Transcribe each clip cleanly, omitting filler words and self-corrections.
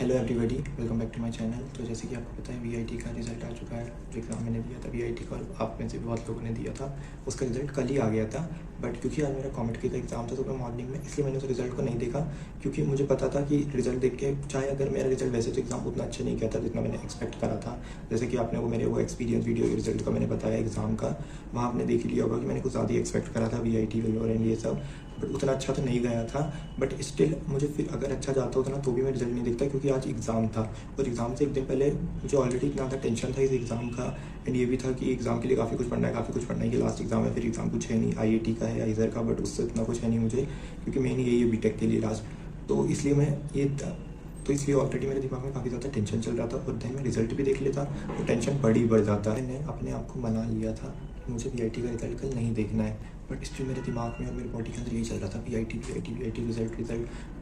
Hello everybody, welcome back to my channel. तो जैसे कि आपको पता है वीआईटी का रिजल्ट आ चुका है। जो एग्ज़ाम मैंने दिया था वीआईटी का, और आप में से बहुत लोगों ने दिया था, उसका रिजल्ट कल ही आ गया था। बट क्योंकि आज मेरा कॉमेंट का एग्ज़ाम था सुबह मॉर्निंग में, इसलिए मैंने उस रिजल्ट को नहीं देखा। क्योंकि मुझे पता था कि रिजल्ट देख के, चाहे अगर मेरा रिजल्ट वैसे तो एग्ज़ाम उतना अच्छा नहीं किया था जितना मैंने एक्सपेक्ट करा था। जैसे कि आपने मेरे वो एक्सपीरियंस वीडियो रिजल्ट का मैंने बताया एग्ज़ाम का, वहाँ आपने देख लिया होगा कि मैंने कुछ ज़्यादा ही एक्सपेक्ट करा था वीआईटी और ये सब। बट उतना अच्छा तो नहीं गया था। बट स्टिल मुझे फिर अगर अच्छा जाता होता ना तो भी मैं रिजल्ट नहीं देखता, क्योंकि आज एग्ज़ाम था। और एग्ज़ाम से एक दिन पहले मुझे ऑलरेडी इतना ज़्यादा टेंशन था इस एग्ज़ाम का। एंड ये भी था कि एग्ज़ाम के लिए काफ़ी कुछ पढ़ना है, काफ़ी कुछ पढ़ना है। ये लास्ट एग्ज़ाम है, फिर एग्ज़ाम कुछ है नहीं, आईआईटी का है, आइज़र का, बट उससे इतना कुछ है नहीं मुझे, क्योंकि मेन यही है बीटेक के लिए लास्ट। तो इसलिए मैं ये तो इसलिए ऑलरेडी मेरे दिमाग में काफ़ी ज़्यादा टेंशन चल रहा था। और दिन में रिजल्ट भी देख लेता तो टेंशन बढ़ जाता। मैंने अपने आप को मना लिया था कि मुझे वीआईटी का रिजल्ट कल नहीं देखना है। बट स्टिल मेरे दिमाग में और मेरे बॉडी के अंदर यही चल रहा था, वीआईटी रिजल्ट।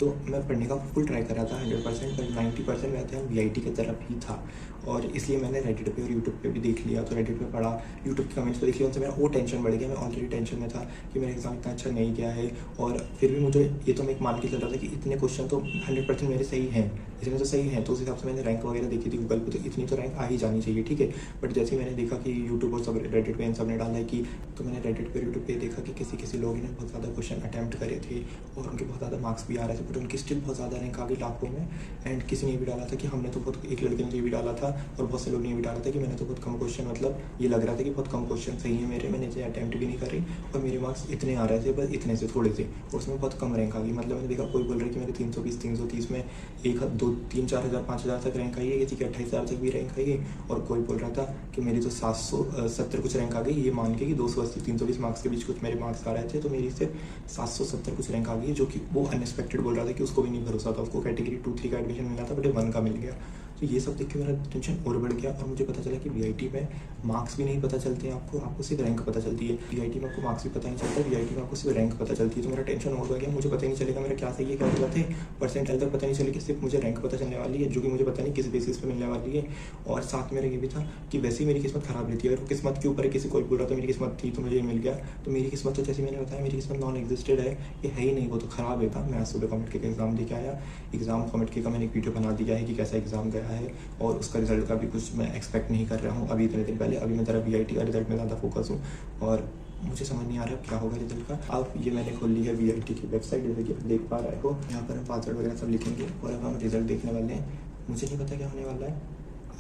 तो मैं पढ़ने का फुल ट्राई कर रहा था 100%, पर 90% मेरा ध्यान वीआईटी की तरफ ही था। और इसलिए मैंने रेडिट पे और यूट्यूब पे भी देख लिया। तो रेडिट पे पढ़ा, यूट्यूब के कमेंट्स पे देख लिया, उनसे मेरा और टेंशन बढ़ गया। मैं ऑलरेडी टेंशन में था कि मेरा एग्ज़ाम इतना अच्छा नहीं गया है। और फिर भी मुझे ये तो मैं एक मान के चल रहा था कि इतने क्वेश्चन तो 100% मेरे सही हैं, इतने तो सही हैं। तो उस हिसाब से मैंने रैंक वगैरह देखी थी गूगल पे, तो इतनी तो रैंक आ ही जानी चाहिए, ठीक है। बट जैसे ही मैंने देखा कि यूट्यूब और सब रेडिट पे इन सब ने डाला है कि, तो मैंने रेडिट पे यूट्यूब पे देखा कि किसी लोगों ने बहुत ज़्यादा क्वेश्चन अटैम्प्ट करे थे और उनके बहुत ज़्यादा मार्क्स भी आ रहे थे, बट उनकी स्टिल बहुत ज़्यादा रैंक आ गई लाखों में। एंड किसी ने भी डाला था कि हमने तो बहुत, एक लड़के ने ये भी डाला था और बहुत से लोग ने भी डाला था कि मैंने तो बहुत कम क्वेश्चन, मतलब ये लग रहा था कि बहुत कम क्वेश्चन सही है मेरे, मैंने इसे अटैम्प्ट भी नहीं करी और मेरे मार्क्स इतने आ रहे थे, बस इतने से थोड़े से, और उसमें बहुत कम रैंक आ गई। मतलब मैंने देखा कोई बोल रहा है कि मेरे 320 में 1 2 3 4 हज़ार 5 हज़ार तक रैंक आई है, किसी की 28,000 तक भी रैंक आई है। और कोई बोल रहा था कि मेरी तो 770 कुछ रैंक आ गई, ये मान के कि 280 320 मार्क्स के बीच कुछ मेरे मार्क्स आ रहे थे, तो मेरी सिर्फ 770 कुछ रैंक आ गई है, जो कि वो अनएक्सपेक्टेड बोल रहा था कि उसको भी नहीं भरोसा था। उसको कैटेगरी 2 3 का एडमिशन मिला था, बट 1 का मिल गया। तो ये सब देख के मेरा टेंशन और बढ़ गया। और मुझे पता चला कि वीआईटी में मार्क्स भी नहीं पता चलते हैं आपको सिर्फ रैंक पता चलती है। वीआईटी में आपको मार्क्स भी पता नहीं चलता, वीआईटी में आपको सिर्फ रैंक पता चलती है। तो मेरा टेंशन और बढ़ गया, मुझे पता ही नहीं चलेगा मेरा क्या सही है क्या गलत है। परसेंटाइल तक पता नहीं चलेगी, सिर्फ मुझे रैंक पता चलने वाली है, जो कि मुझे पता नहीं किस बेसिस पे मिलने वाली है। और साथ में मेरा ये भी था कि वैसे ही मेरी किस्मत खराब रहती है, अगर किस्मत के ऊपर है, किसी कोई बोल रहा था मेरी किस्मत थी तो मुझे ये मिल गया, तो मेरी किस्मत तो जैसे मैंने बताया मेरी किस्मत नॉन एग्जिस्टेड है, ये है ही नहीं, वो तो खराब है था। मैं आज सुबह कॉमेंट के एग्ज़ाम दे के आया, एग्ज़ाम कॉमेंट के का मैंने एक वीडियो बना दिया है कि कैसा एग्ज़ाम गया है, और उसका रिजल्ट का भी कुछ मैं एक्सपेक्ट नहीं कर रहा हूँ अभी इतने दिन पहले। अभी मैं ज़रा वीआईटी का रिजल्ट में ज़्यादा फोकस हूँ और मुझे समझ नहीं आ रहा क्या होगा रिजल्ट का। अब ये मैंने खोल ली है वीआईटी की वेबसाइट, जैसे कि आप देख पा रहे हो। यहाँ पर हम पासवर्ड वगैरह सब लिखेंगे और अब हम रिजल्ट देखने वाले हैं। मुझे नहीं पता क्या होने वाला है,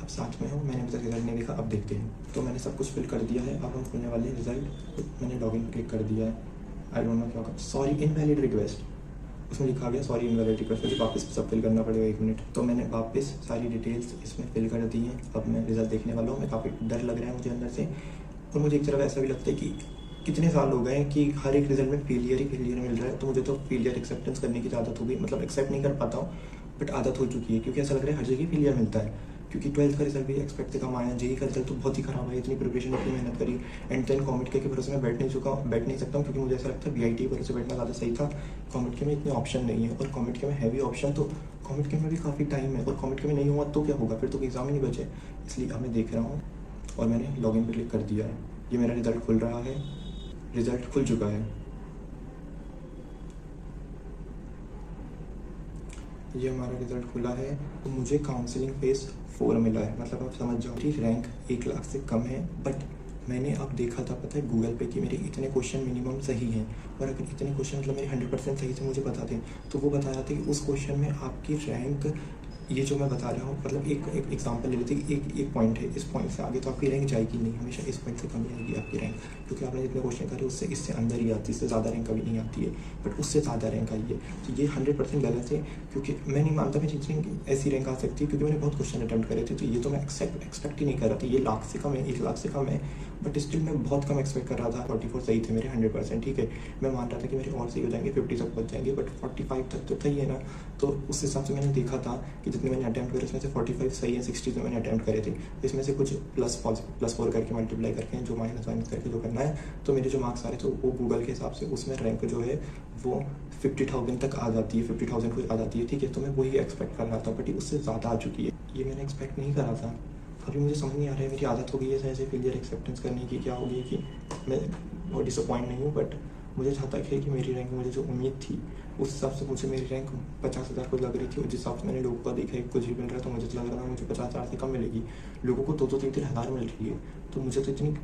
आप साथ में हो, मैंने अभी तक रिजल्ट नहीं देखा, अब देखते हैं। तो मैंने सब कुछ फिल कर दिया है, अब हम खोलने वाले हैं रिजल्ट। मैंने लॉगिन पर क्लिक कर दिया है। आई डोंट नो क्या होगा, सॉरी इनवैलिड रिक्वेस्ट, उसमें लिखा गया सॉरी इनवैलिड रिक्वेस्ट, मुझे वापस सब फिल करना पड़ेगा 1 मिनट। तो मैंने वापस सारी डिटेल्स इसमें फिल कर दी हैं। अब मैं रिजल्ट देखने वाला हूँ। मैं काफ़ी डर लग रहा है मुझे अंदर से, और मुझे एक तरफ ऐसा भी लगता है कि कितने साल हो गए हैं कि हर एक रिजल्ट में फेलियर ही फेलियर मिल रहा है। तो मुझे तो फेलियर एक्सेप्टेंस करने की आदत हो गई, मतलब एक्सेप्ट नहीं कर पाता हूँ, बट आदत हो चुकी है, क्योंकि ऐसा लग रहा है हर जगह फेलियर मिलता है। क्योंकि 12th का रिजल्ट भी एक्सपेक्ट से कम आया, जेई का रिजल्ट तो बहुत ही खराब है, इतनी प्रिपरेशन इतनी मेहनत करी, एंड देन कॉमेट के भरोसे में बैठ नहीं सकता हूँ, क्योंकि मुझे ऐसा लगता है वीआईटी के भरोसे बैठना ज़्यादा सही था। कॉमेट के में इतने ऑप्शन नहीं है, और कॉमेट के में हैवी ऑप्शन, तो कॉमेट के में भी काफ़ी टाइम है, और कॉमेट के में नहीं हुआ तो क्या होगा, फिर तो एग्ज़ाम ही नहीं बचे। इसलिए अब मैं देख रहा हूँ और मैंने लॉगिन पर क्लिक कर दिया है। ये मेरा रिजल्ट खुल रहा है, रिजल्ट खुल चुका है। ये हमारा रिजल्ट खुला है। तो मुझे काउंसलिंग फेज 4 मिला है, मतलब आप समझ जाओ कि रैंक 1 लाख से कम है। बट मैंने अब देखा था, पता है, गूगल पे कि मेरे इतने क्वेश्चन मिनिमम सही हैं, और अगर इतने क्वेश्चन मतलब मेरे 100% सही से मुझे बता दें, तो वो बता रहा था कि उस क्वेश्चन में आपकी रैंक, ये जो मैं बता रहा हूँ, मतलब एक एग्जांपल ले लेते हैं कि एक पॉइंट है, इस पॉइंट से आगे तो आपकी रैंक जाएगी नहीं, हमेशा इस पॉइंट से कम ही आएगी आपकी रैंक, क्योंकि आपने जितने क्वेश्चन करे उससे इससे अंदर ही आती है, इससे ज़्यादा रैंक कभी नहीं आती है, बट उससे ज़्यादा रैंक आई है। तो ये 100% गलत है, क्योंकि मैं नहीं मानता मैं जितनी ऐसी रैंक आ सकती है, क्योंकि मैंने बहुत क्वेश्चन अटैम्प्ट करे थे। तो ये तो मैं एक्सपेक्ट ही नहीं कर रहा था, ये लाख से कम है, 1 लाख से कम है, बट स्टिल मैं बहुत कम एक्सपेक्ट कर रहा था। 44 सही थे मेरे 100%, ठीक है। मैं मान रहा था कि मेरे और सही हो जाएंगे, 50 तक पहुँच जाएंगे, बट 45 तक तो सही है ना। तो उस हिसाब से मैंने देखा था कि जितने मैंने अटैम्प्ट करे उसमें से 45 सही है, 60 जो मैंने अटैम्प्ट करे थे, इसमें से कुछ +4 करके मल्टीप्लाई करके जो माइनस करके जो करना है, तो मेरे जो मार्क्स आ रहे थे वो गूगल के हिसाब से उसमें रैंक जो है वो 50,000 तक आ जाती है, 50,000 कुछ आ जाती है, ठीक है। तो मैं वही एक्सपेक्ट कर रहा था, बट उससे ज़्यादा आ चुकी है, ये मैंने एक्सपेक्ट नहीं करा था। अभी मुझे समझ नहीं आ रहा है, मेरी आदत हो गई है ऐसे फेलियर एक्सेप्टेंस करने की, क्या हो गई कि मैं बहुत डिसअपॉइंट नहीं हूँ, बट मुझे जहाँ तक है कि मेरी रैंक, मुझे जो उम्मीद थी उस हिसाब से मुझे मेरी रैंक 50,000 को लग रही थी, और जिस हिसाब से मैंने लोगों का देखा कुछ भी मिल रहा है तो मुझे तो लग रहा था मुझे 50,000 से कम मिलेगी। लोगों को 2-3 हज़ार मिल रही है, तो मुझे तो इतनी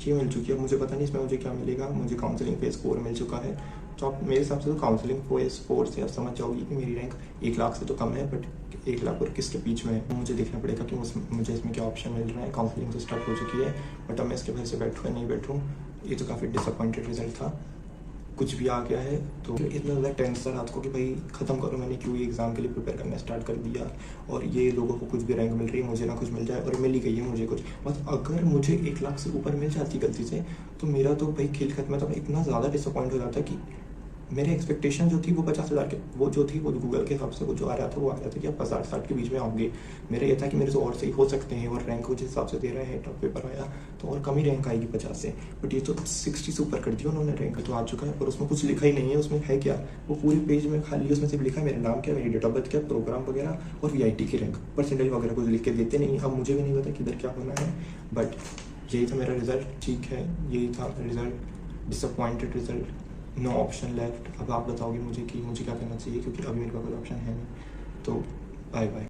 ये मिल चुकी है। मुझे पता नहीं इसमें मुझे क्या मिलेगा। मुझे काउंसलिंग फेज़ 4 मिल चुका है, तो आप मेरे हिसाब से तो काउंसलिंग फेज़ 4 से आप समझ जाओगी कि मेरी रैंक 1 लाख से तो कम है, बट 1 लाख और किसके बीच में है मुझे देखना पड़ेगा कि मुझे इसमें क्या ऑप्शन मिल रहा है। काउंसलिंग तो स्टार्ट हो चुकी है, बट अब मैं इसके भर से बैठूँ या नहीं बैठूँ, ये तो काफ़ी डिसअपॉइंटेड रिजल्ट था। कुछ भी आ गया है तो इतना ज़्यादा टेंस था रात को कि भाई ख़त्म करो, मैंने क्यों एग्ज़ाम के लिए प्रिपेयर करना स्टार्ट कर दिया, और ये लोगों को कुछ भी रैंक मिल रही है, मुझे ना कुछ मिल जाए, और मिल ही गई है मुझे कुछ। बस अगर मुझे 1 लाख से ऊपर मिल जाती गलती से तो मेरा तो भाई खेल खत्म है। तो मैं इतना ज़्यादा डिसअपॉइंट हो जाता कि मेरे एक्सपेक्टेशन जो थी वो 50,000 के वो जो थी वो गूगल के हिसाब से वो जो आ रहा था वो आ रहा था कि आप 50-60 के बीच में आओगे। मेरा ये था कि मेरे से और सही हो सकते हैं, और रैंक जिस हिसाब से दे रहे हैं, टॉप पेपर आया तो और कम ही रैंक आएगी 50 से, बट ये तो 60 से ऊपर कर दिया उन्होंने रैंक, तो आ चुका है। और उसमें कुछ लिखा ही नहीं है, उसमें है क्या, वो पूरी पेज में खाली उसमें सिर्फ लिखा है मेरा नाम क्या, मेरी डेट ऑफ बर्थ क्या, प्रोग्राम वगैरह और VIT की रैंक, परसेंटेज वगैरह कुछ लिख के देते नहीं। अब मुझे भी नहीं पता किधर क्या होना है, बट यही था मेरा रिजल्ट। ठीक है, यही था result, disappointed result, no option left. अब आप बताओगे मुझे कि मुझे क्या करना चाहिए, क्योंकि अभी मेरे पास कोई ऑप्शन है नहीं। तो बाय बाय।